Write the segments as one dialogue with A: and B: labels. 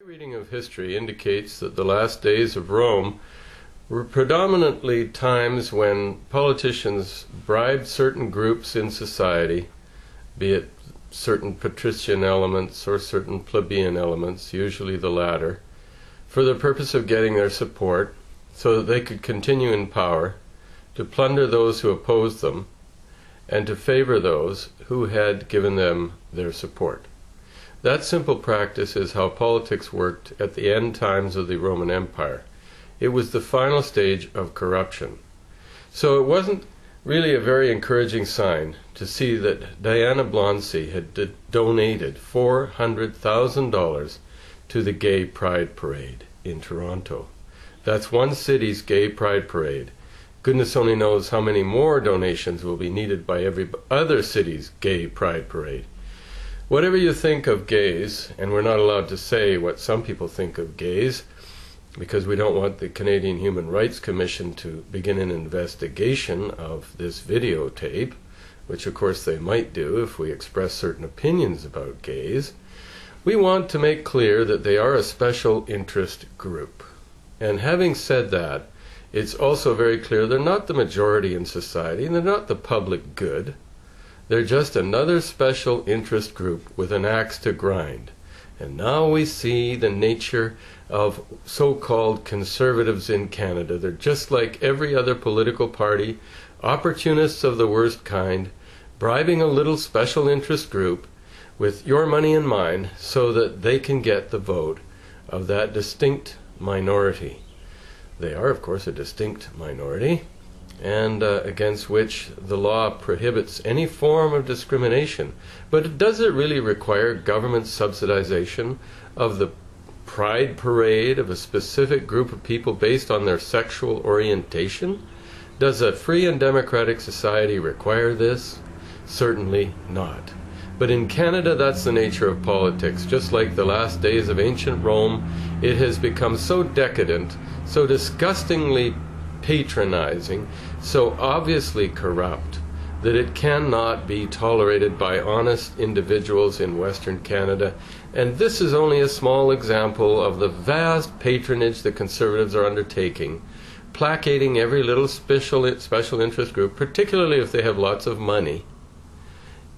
A: Reading of history indicates that the last days of Rome were predominantly times when politicians bribed certain groups in society, be it certain patrician elements or certain plebeian elements, usually the latter, for the purpose of getting their support so that they could continue in power, to plunder those who opposed them, and to favor those who had given them their support. That simple practice is how politics worked at the end times of the Roman Empire. It was the final stage of corruption. So it wasn't really a very encouraging sign to see that Diana Blonsey had donated $400,000 to the Gay Pride Parade in Toronto. That's one city's Gay Pride Parade. Goodness only knows how many more donations will be needed by every other city's Gay Pride Parade. Whatever you think of gays, and we're not allowed to say what some people think of gays, because we don't want the Canadian Human Rights Commission to begin an investigation of this videotape, which of course they might do if we express certain opinions about gays. We want to make clear that they are a special interest group. And having said that, it's also very clear they're not the majority in society, and they're not the public good. They're just another special interest group with an axe to grind. And now we see the nature of so-called conservatives in Canada. They're just like every other political party, opportunists of the worst kind, bribing a little special interest group with your money and mine so that they can get the vote of that distinct minority. They are, of course, a distinct minority, and against which the law prohibits any form of discrimination. But does it really require government subsidization of the pride parade of a specific group of people based on their sexual orientation? Does a free and democratic society require this? Certainly not. But in Canada, that's the nature of politics. Just like the last days of ancient Rome, it has become so decadent, so disgustingly patronizing, so obviously corrupt, that it cannot be tolerated by honest individuals in Western Canada. And this is only a small example of the vast patronage the Conservatives are undertaking, placating every little special interest group, particularly if they have lots of money.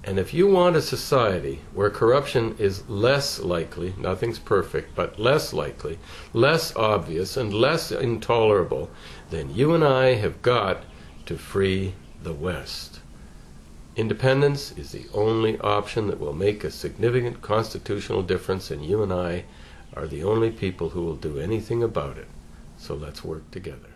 A: And if you want a society where corruption is less likely, nothing's perfect, but less likely, less obvious, and less intolerable, then you and I have got to free the West. Independence is the only option that will make a significant constitutional difference, and you and I are the only people who will do anything about it. So let's work together.